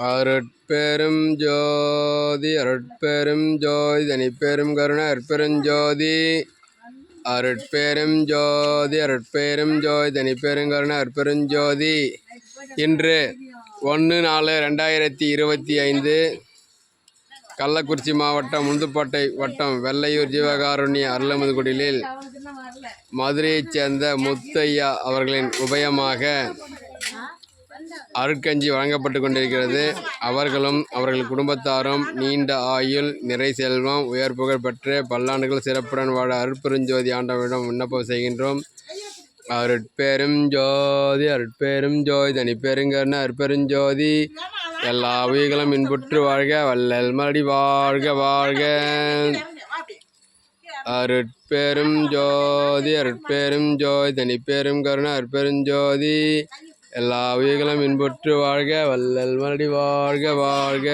அருட்பெரும் ஜோதி அருட்பெரும் ஜோதி தனிப்பெரும் கருணை அருட்பெருஞ்சோதி அருட்பெரும் ஜோதி அருட்பெரும் ஜோதி தனிப்பெரும் கருணை அருட்பெருஞ்சோதி. இன்று 1/4/2025 கள்ளக்குறிச்சி மாவட்டம் முந்துப்பேட்டை வட்டம் வெள்ளையூர் ஜீவகாருண்ய அருளமுதுகுடிலில் மதுரையைச் சேர்ந்த முத்தையா அவர்களின் உபயமாக அருட்கஞ்சி வழங்கப்பட்டு கொண்டிருக்கிறது. அவர்களும் அவர்கள் குடும்பத்தாரும் நீண்ட ஆயுள், நிறை செல்வம், உயர் புகழ் பெற்று பல்லாண்டுகள் சிறப்புடன் வாழ அருட்பெருஞ்சோதி ஆண்டவரிடம் விண்ணப்பம் செய்கின்றோம். அருட்பெரும் ஜோதி அருட்பெரும் ஜோதி தனிப்பெருங்கருணை அருட்பெருஞ்சோதி. எல்லா உயிர்களும் இன்புற்று வாழ்க, வள்ளல் மலடி வாழ்க வாழ்க. அருட்பெரும் ஜோதி அருட்பெரும் ஜோதி தனிப்பெரும் கருணை அருட்பெருஞ்சோதி. எல்லா உயிர்களும் இன்புற்று வாழ்க, வள்ளல் மலடி வாழ்க வாழ்க.